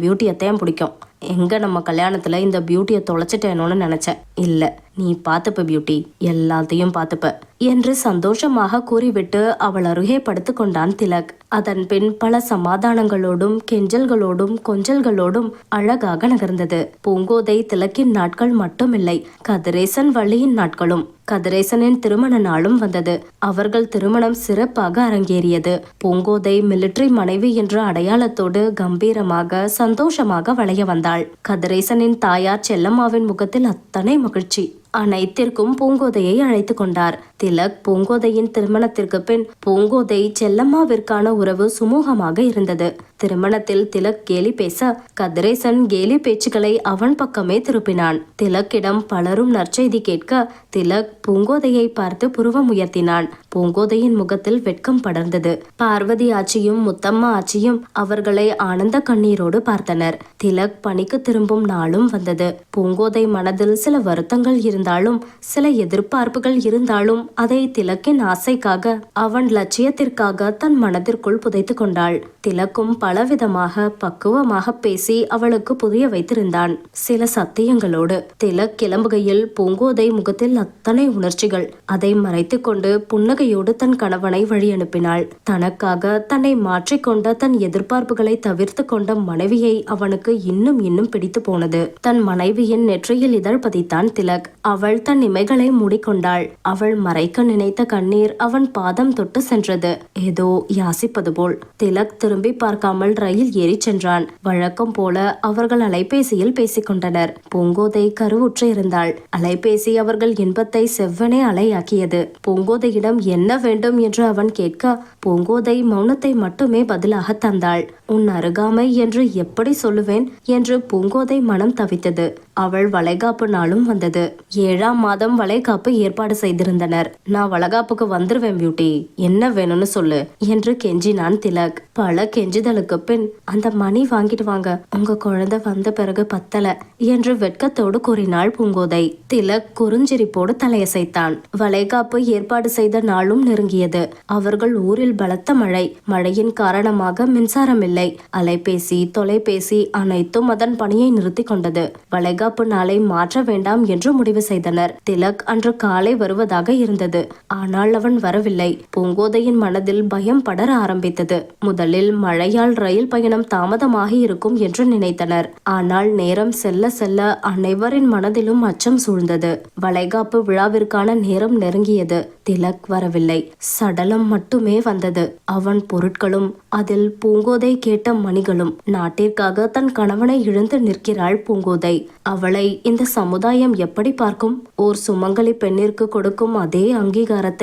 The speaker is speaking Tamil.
பியூட்டியத்தையும் பிடிக்கும். எங்க நம்ம கல்யாணத்துல இந்த பியூட்டியை தொலைச்சிட்டேனோன்னு நினைச்சேன். இல்ல, நீ பாத்துப்ப பியூட்டி, எல்லாத்தையும் பாத்துப்ப என்று சந்தோஷமாக கூறிவிட்டு அவள் அருகே படுத்து கொண்டான் திலக். அதன் பின் பல சமாதானங்களோடும் கெஞ்சல்களோடும் கொஞ்சல்களோடும் அழகாக நகர்ந்தது. பூங்கோதை திலக்கின் நாட்கள் மட்டுமில்லை, கதிரேசன் வள்ளியின் நாட்களும். கதிரேசனின் திருமண நாளும் வந்தது. அவர்கள் திருமணம் சிறப்பாக அரங்கேறியது. பூங்கோதை மிலிட்டரி மனைவி என்ற அடையாளத்தோடு கம்பீரமாக சந்தோஷமாக வளைய வந்தாள். கதிரேசனின் தாயார் செல்லம்மாவின் முகத்தில் அத்தனை மகிழ்ச்சி. அனைத்திற்கும் பூங்கோதையை அழைத்து கொண்டார் திலக். பூங்கோதையின் திருமணத்திற்கு பின் பூங்கோதை செல்லம்மாவிற்கான உறவு சுமூகமாக இருந்தது. திருமணத்தில் திலக் கேலி பேச கதிரேசன் கேலி பேச்சுக்களை அவன் பக்கமே திருப்பினான். திலக்கிடம் பலரும் நற்செய்தி கேட்க திலக் பூங்கோதையை பார்த்து புருவம் உயர்த்தினான். பூங்கோதையின் முகத்தில் வெட்கம் படர்ந்தது. பார்வதி ஆச்சியும் முத்தம்மா ஆச்சியும் அவர்களை ஆனந்த கண்ணீரோடு பார்த்தனர். திலக் பணிக்கு திரும்பும் நாளும் வந்தது. பூங்கோதை மனதில் சில வருத்தங்கள் இருந்தாலும் சில எதிர்பார்ப்புகள் இருந்தாலும் அதை திலக்கின் ஆசைக்காக அவன் லட்சியத்திற்காக தன் மனதிற்குள் புதைத்து கொண்டாள். திலக்கும் பலவிதமாக பக்குவமாக பேசி அவளுக்கு புரிய வைத்திருந்தான். சில சத்தியங்களோடு. திலக் கிளம்புகையில் பூங்கோதை முகத்தில் அத்தனை உணர்ச்சிகள். அதை மறைத்து கொண்டு புன்னகையோடு தன் கணவனை வழி அனுப்பினாள். தனக்காக தன்னை மாற்றிக்கொண்ட தன் எதிர்பார்ப்புகளை தவிர்த்து கொண்ட மனைவியை அவனுக்கு இன்னும் இன்னும் பிடித்து போனது. தன் மனைவியின் நெற்றியில் இதழ் பதித்தான் திலக். அவள் தன் இமைகளை மூடிக்கொண்டாள். அவள் மறைக்க நினைத்த கண்ணீர் அவன் பாதம் தொட்டு சென்றது, ஏதோ யாசிப்பது போல். திலக் திரும்பி பார்க்காமல் ரயில் ஏறி சென்றான். வழக்கம் போல அவர்கள் அலைபேசியில் பேசிக்கொண்டனர். பூங்கோதை கருவுற்று இருந்தாள். அலைபேசி அவர்கள் இன்பத்தை செவ்வனே அலையாக்கியது. பூங்கோதையிடம் என்ன வேண்டும் என்று அவன் கேட்க பூங்கோதை மௌனத்தை மட்டுமே பதிலாக தந்தாள். உன் அருகாமை என்று எப்படி சொல்லுவேன் என்று பூங்கோதை மனம் தவித்தது. அவள் வளைகாப்பு நாளும் வந்தது. 7ஆம் மாதம் வளைகாப்பு ஏற்பாடு செய்திருந்தனர். நான் வளைகாப்புக்கு வந்துருவேன் பியூட்டி, என்ன வேணும்னு சொல்லு என்று கெஞ்சினான் திலக். பல கெஞ்சுதலுக்கு பின் அந்த மணி வாங்கிட்டு வாங்க, உங்க குழந்தை வந்த பிறகு பத்தல என்று வெட்கத்தோடு கூறினாள் பூங்கோதை. திலக் குறுஞ்சிரிப்போடு தலையசைத்தான். வளைகாப்பு ஏற்பாடு செய்த நாளும் நெருங்கியது. அவர்கள் ஊரில் பலத்த மழை. மழையின் காரணமாக மின்சாரம் இல்லை. அலைபேசி தொலைபேசி அனைத்தும் அதன் பணியை நிறுத்தி கொண்டது. வளைகாப்பு நாளை மாற்ற வேண்டாம் என்று முடிவு செய்தனர். திலக் அன்று காலை வருவதாக இருந்தது. ஆனால் அவன் வரவில்லை. பூங்கோதையின் மனதில் பயம் படர ஆரம்பித்தது. முதலில் மழையால் ரயில் பயணம் தாமதமாகி இருக்கும் என்று நினைத்தனர். ஆனால் நேரம் செல்ல செல்ல அனைவரின் மனதிலும் அச்சம் சூழ்ந்தது. வளைகாப்பு விழாவிற்கான நேரம் நெருங்கியது. திலக் வரவில்லை. சடலம் மட்டுமே வந்தது. அவன் பொருட்களும் அதில் பூங்கோதை கேட்ட மணிகளும். நாட்டிற்காக தன் கணவனை இழந்து நிற்கிறாள் பூங்கோதை. அவளை இந்த சமுதாயம் எப்படி பார்க்கும்? ஓர் சுமங்கலி பெண்ணிற்கு கொடுக்கும் அதே அங்கீகாரத்தை